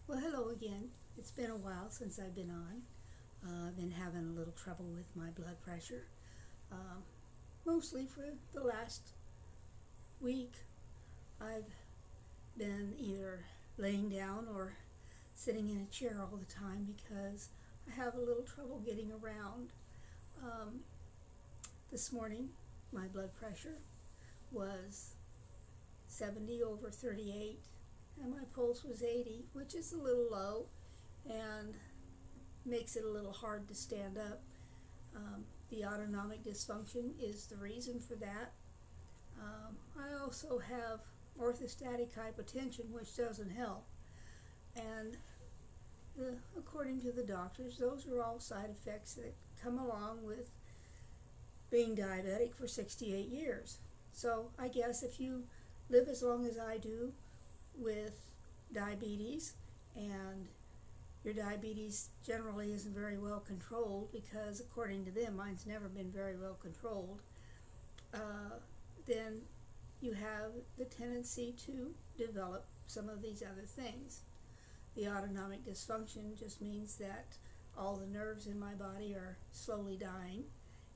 Well, hello again. It's been a while since I've been on. I've been having a little trouble with my blood pressure, uh, mostly for the last week. I've been either laying down or sitting in a chair all the time because I have a little trouble getting around. Um, this morning, my blood pressure was 70 over 38, and my pulse was 80, which is a little low and makes it a little hard to stand up. The autonomic dysfunction is the reason for that. I also have orthostatic hypotension, which doesn't help. And according to the doctors, those are all side effects that come along with being diabetic for 68 years. So I guess if you live as long as I do with diabetes, and your diabetes generally isn't very well controlled, because according to them mine's never been very well controlled, then you have the tendency to develop some of these other things. The autonomic dysfunction just means that all the nerves in my body are slowly dying,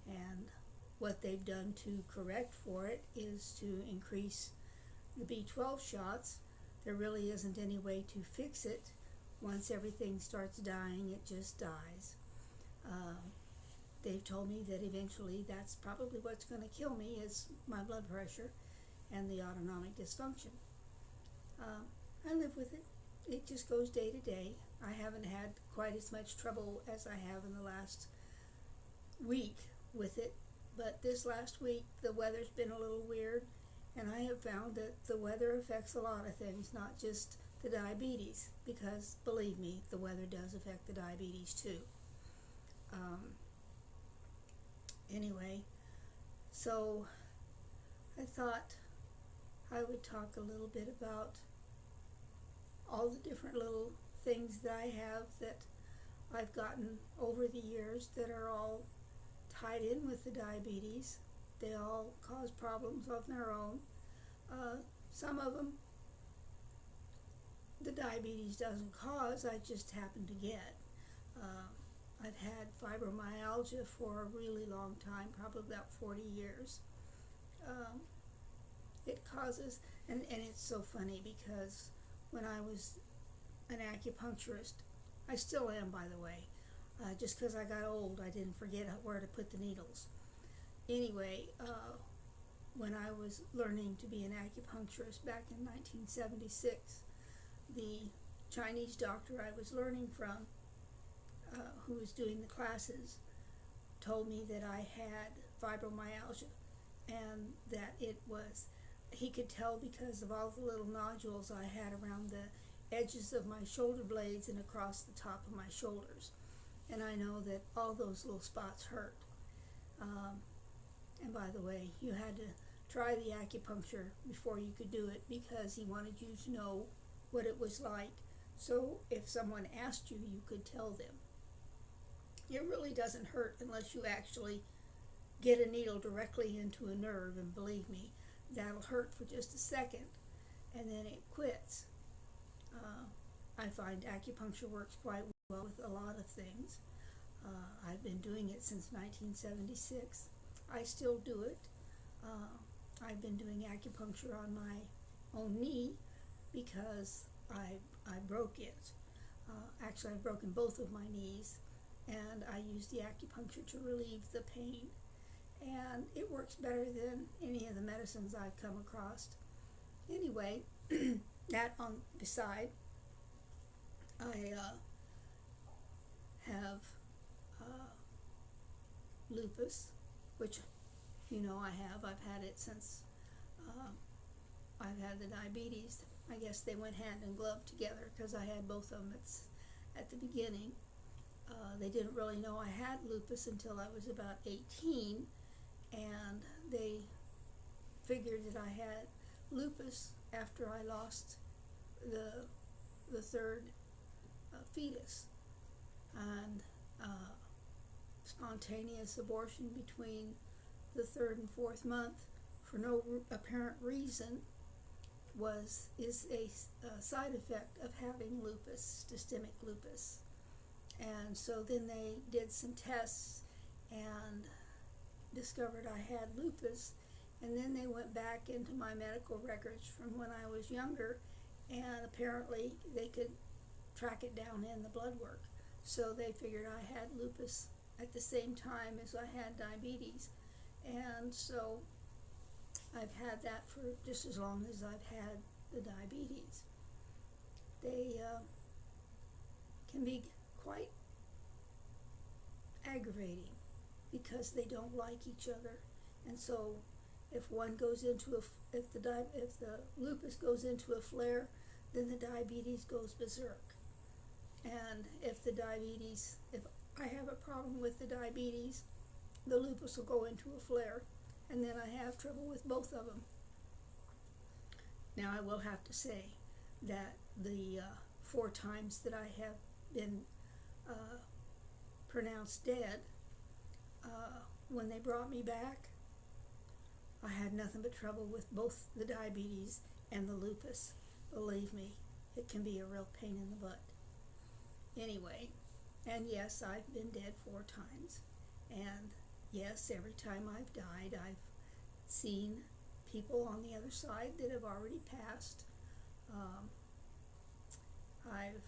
and what they've done to correct for it is to increase the B12 shots. There really isn't any way to fix it. Once everything starts dying, it just dies. They've told me that eventually that's probably what's going to kill me, is my blood pressure and the autonomic dysfunction. I live with it. It just goes day to day. I haven't had quite as much trouble as I have in the last week with it, but this last week the weather's been a little weird, and I have found that the weather affects a lot of things, not just the diabetes, because believe me, the weather does affect the diabetes too. Anyway, so I thought I would talk a little bit about all the different little things that I have that I've gotten over the years that are all tied in with the diabetes. They all cause problems of their own. Some of them the diabetes doesn't cause, I just happen to get. I've had fibromyalgia for a really long time, probably about 40 years. It causes, and it's so funny because when I was an acupuncturist, I still am, by the way. Just because I got old, I didn't forget where to put the needles. Anyway, when I was learning to be an acupuncturist back in 1976, the Chinese doctor I was learning from, who was doing the classes, told me that I had fibromyalgia, and that he could tell because of all the little nodules I had around the edges of my shoulder blades and across the top of my shoulders. And I know that all those little spots hurt. And by the way, you had to try the acupuncture before you could do it, because he wanted you to know what it was like. So if someone asked you, you could tell them. It really doesn't hurt unless you actually get a needle directly into a nerve, and believe me, that'll hurt for just a second, and then it quits. I find acupuncture works quite well with a lot of things. I've been doing it since 1976. I still do it. I've been doing acupuncture on my own knee because I broke it. Actually, I've broken both of my knees, and I use the acupuncture to relieve the pain. And it works better than any of the medicines I've come across. Anyway, that on beside, I have lupus, which I have. I've had it since I've had the diabetes. I guess they went hand in glove together because I had both of them at the beginning. They didn't really know I had lupus until I was about 18, and they figured that I had lupus after I lost the third fetus, and spontaneous abortion between the third and fourth month for no apparent reason. is a side effect of having lupus, systemic lupus. And so then they did some tests and discovered I had lupus, and then they went back into my medical records from when I was younger, and apparently they could track it down in the blood work. So they figured I had lupus at the same time as I had diabetes. And so I've had that for just as long as I've had the diabetes. They can be quite aggravating because they don't like each other. And so if one goes into if the lupus goes into a flare, then the diabetes goes berserk. And if I have a problem with the diabetes, the lupus will go into a flare, and then I have trouble with both of them. Now I will have to say that the 4 times that I have been pronounced dead, when they brought me back, I had nothing but trouble with both the diabetes and the lupus. Believe me, it can be a real pain in the butt. Anyway, and yes, I've been dead 4 times. And yes, every time I've died, I've seen people on the other side that have already passed. I've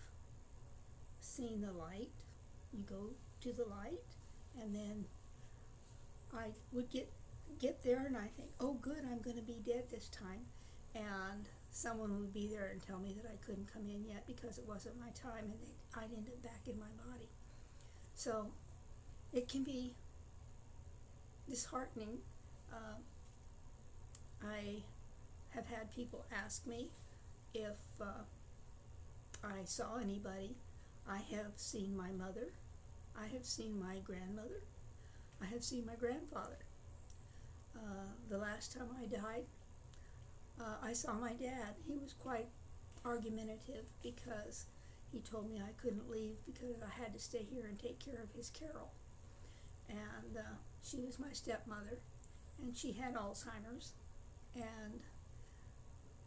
seen the light. You go to the light, and then I would get there, and I think, oh good, I'm going to be dead this time. And someone would be there and tell me that I couldn't come in yet because it wasn't my time, and I'd end up back in my body. So it can be disheartening. I have had people ask me if I saw anybody. I have seen my mother. I have seen my grandmother. I have seen my grandfather. The last time I died, I saw my dad. He was quite argumentative because he told me I couldn't leave because I had to stay here and take care of his Carol. And she was my stepmother, and she had Alzheimer's, and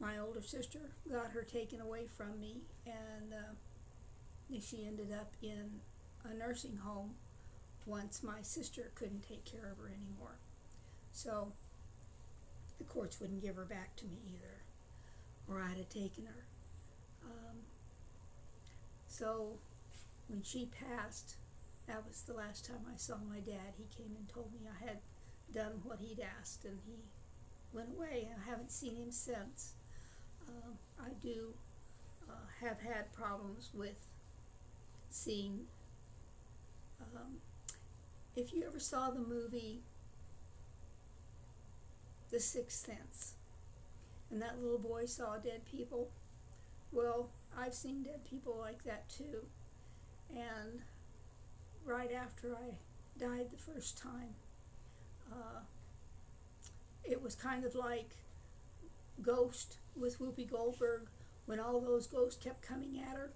my older sister got her taken away from me, and she ended up in a nursing home once my sister couldn't take care of her anymore. So the courts wouldn't give her back to me either, or I'd have taken her. So when she passed, that was the last time I saw my dad. He came and told me I had done what he'd asked, and he went away, and I haven't seen him since. I do have had problems with seeing, if you ever saw the movie The Sixth Sense, and that little boy saw dead people, well, I've seen dead people like that too. And right after I died the first time, it was kind of like Ghost with Whoopi Goldberg, when all those ghosts kept coming at her.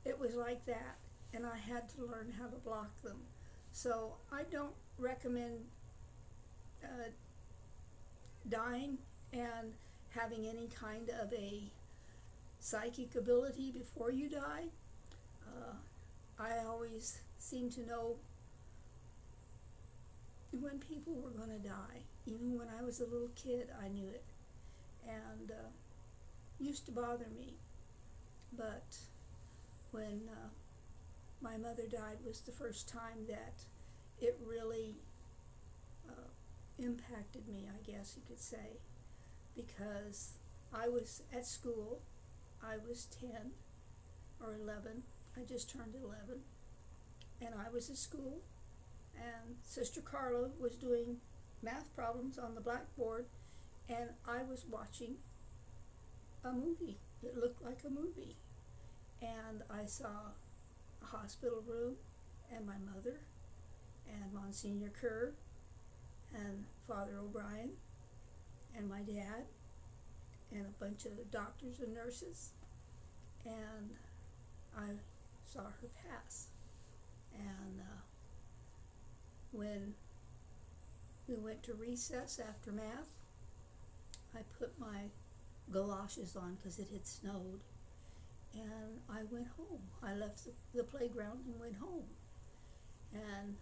It was like that, and I had to learn how to block them. So I don't recommend dying and having any kind of a psychic ability before you die. I always seem to know when people were going to die. Even when I was a little kid, I knew it, and used to bother me. But when my mother died was the first time that it really impacted me, I guess you could say, because I was at school. I was 10 or 11. I just turned 11, and I was at school, and Sister Carla was doing math problems on the blackboard, and I was watching a movie. It looked like a movie, and I saw a hospital room, and my mother, and Monsignor Kerr, and Father O'Brien, and my dad, and a bunch of doctors and nurses, and I saw her pass. And when we went to recess after math, I put my galoshes on because it had snowed. And I went home. I left the playground and went home. And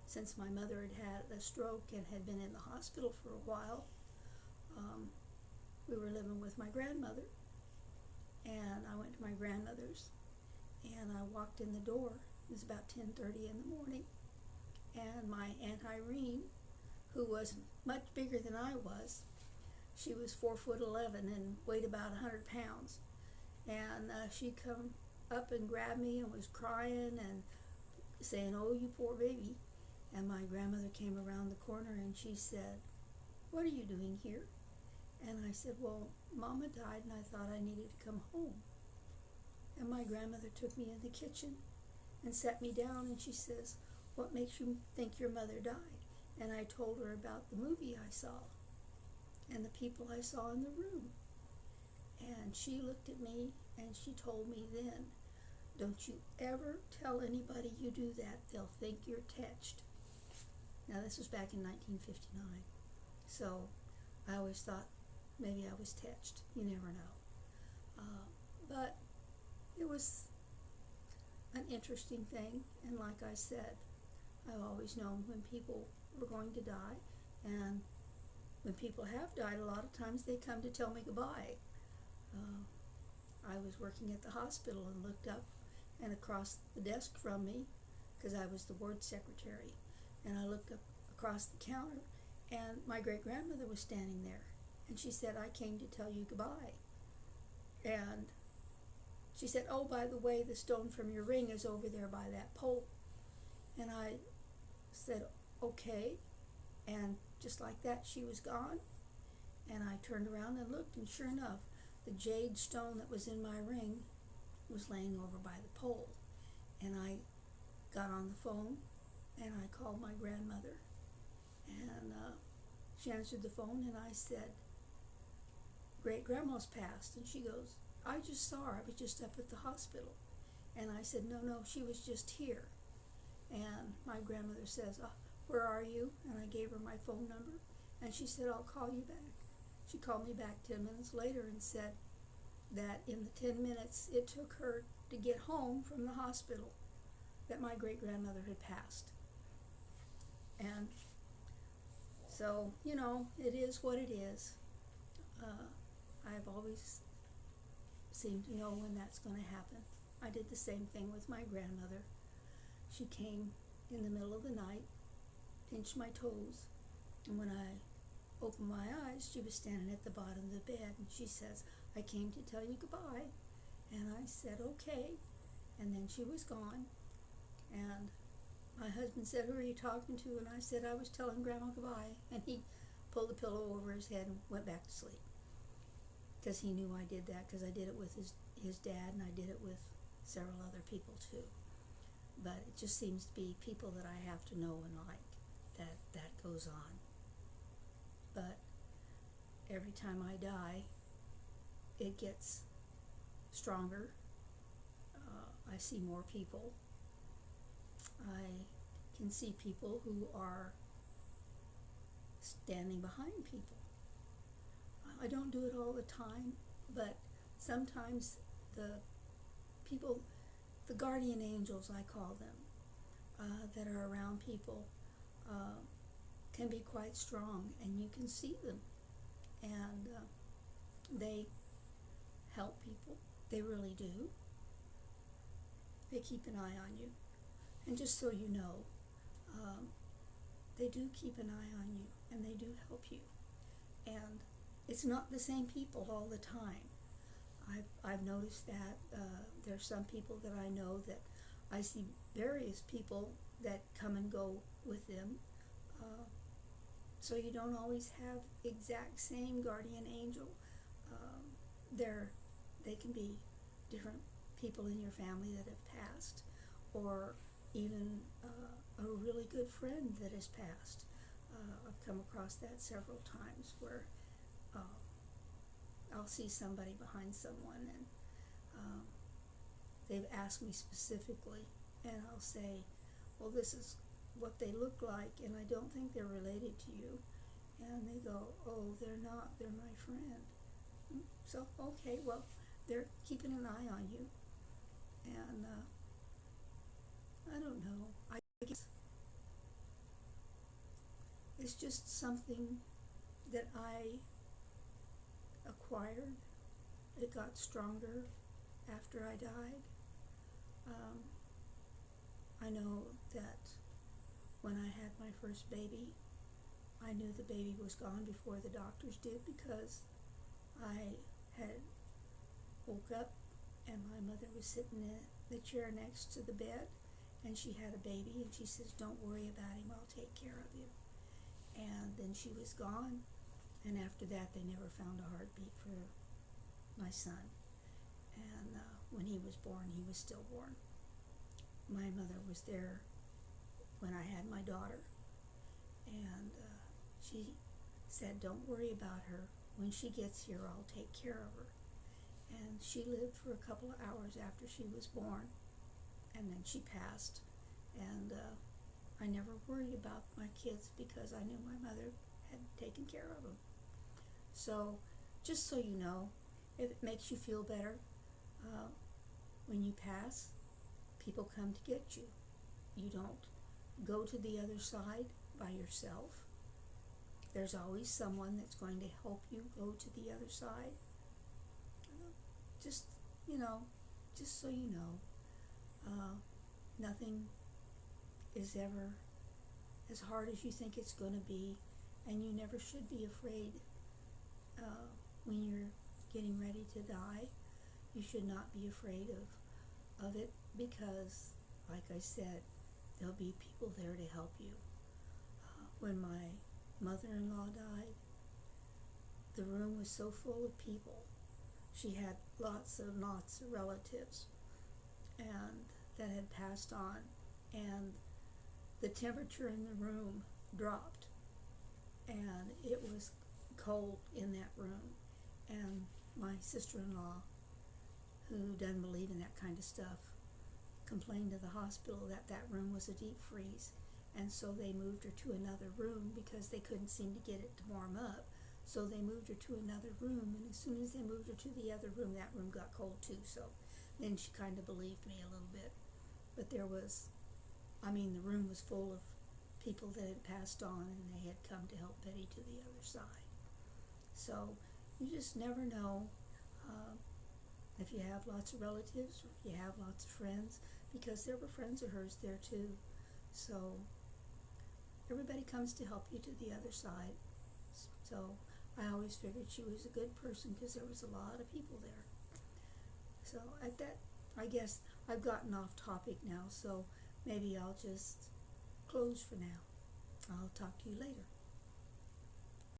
since my mother had had a stroke and had been in the hospital for a while, we were living with my grandmother. And I went to my grandmother's, and I walked in the door. It was about 10:30 in the morning. And my Aunt Irene, who was much bigger than I was, she was 4'11" and weighed about 100 pounds. And she come up and grabbed me and was crying and saying, "Oh, you poor baby." And my grandmother came around the corner and she said, "What are you doing here?" And I said, "Well, Mama died and I thought I needed to come home." And my grandmother took me in the kitchen and sat me down, and she says, "What makes you think your mother died?" And I told her about the movie I saw and the people I saw in the room. And she looked at me and she told me then, "Don't you ever tell anybody you do that. They'll think you're touched." Now this was back in 1959. So I always thought maybe I was touched. You never know. But it was an interesting thing. And like I said, I've always known when people were going to die. And when people have died, a lot of times they come to tell me goodbye. I was working at the hospital and looked up and across the desk from me, because I was the ward secretary, and I looked up across the counter, and my great-grandmother was standing there, and she said, "I came to tell you goodbye." And she said, "Oh, by the way, the stone from your ring is over there by that pole." And I said, "Okay." And just like that, she was gone. And I turned around and looked, and sure enough, the jade stone that was in my ring was laying over by the pole. And I got on the phone and I called my grandmother, and she answered the phone, and I said, "Great-grandma's passed." And she goes, "I just saw her. I was just up at the hospital." And I said, No, she was just here." And my grandmother says, "Where are you?" And I gave her my phone number, and she said, "I'll call you back." She called me back 10 minutes later and said that in the 10 minutes it took her to get home from the hospital, that my great-grandmother had passed. And so, it is what it is. I've always seemed to know when that's going to happen. I did the same thing with my grandmother. She came in the middle of the night, pinched my toes, and when I opened my eyes, she was standing at the bottom of the bed, and she says, "I came to tell you goodbye." And I said, "Okay." And then she was gone. And my husband said, "Who are you talking to?" And I said, "I was telling Grandma goodbye." And he pulled the pillow over his head and went back to sleep, because he knew I did that, because I did it with his dad, and I did it with several other people too. But it just seems to be people that I have to know and like that goes on. But every time I die, it gets stronger. I see more people. I can see people who are standing behind people. I don't do it all the time, but sometimes the people, the guardian angels I call them, that are around people, can be quite strong, and you can see them, and they help people. They really do. They keep an eye on you. And just so you know, they do keep an eye on you, and they do help you. And it's not the same people all the time. I've noticed that there's some people that I know that I see various people that come and go with them. So you don't always have exact same guardian angel. They can be different people in your family that have passed, or even a really good friend that has passed. I've come across that several times, where I'll see somebody behind someone, and they've asked me specifically, and I'll say, "Well, this is what they look like, and I don't think they're related to you." And they go, "Oh, they're not, they're my friend." So, okay, well, they're keeping an eye on you. And I don't know. I guess it's just something that I acquired. It got stronger after I died. Um, I know that when I had my first baby, I knew the baby was gone before the doctors did because I had woke up and my mother was sitting in the chair next to the bed and she had a baby and she says, "Don't worry about him, I'll take care of him." And then she was gone, and after that they never found a heartbeat for my son. And when he was born, he was stillborn. My mother was there when I had my daughter, and she said, "Don't worry about her. When she gets here, I'll take care of her." And she lived for a couple of hours after she was born, and then she passed. And I never worried about my kids because I knew my mother had taken care of them. So, just so you know, if it makes you feel better, uh, when you pass, people come to get you. You don't go to the other side by yourself. There's always someone that's going to help you go to the other side. Just, you know, just so you know, nothing is ever as hard as you think it's going to be, and you never should be afraid when you're getting ready to die. You should not be afraid of it because, like I said, there'll be people there to help you. When my mother-in-law died, the room was so full of people. She had lots and lots of relatives and that had passed on, and the temperature in the room dropped, and it was cold in that room. And my sister-in-law, who doesn't believe in that kind of stuff, complained to the hospital that that room was a deep freeze, and so they moved her to another room because they couldn't seem to get it to warm up. So they moved her to another room, and as soon as they moved her to the other room, that room got cold too. So then she kind of believed me a little bit. But the room was full of people that had passed on, and they had come to help Betty to the other side. So you just never know if you have lots of relatives or if you have lots of friends, because there were friends of hers there too. So everybody comes to help you to the other side. So I always figured she was a good person because there was a lot of people there. So at that, I guess I've gotten off topic now, so maybe I'll just close for now. I'll talk to you later.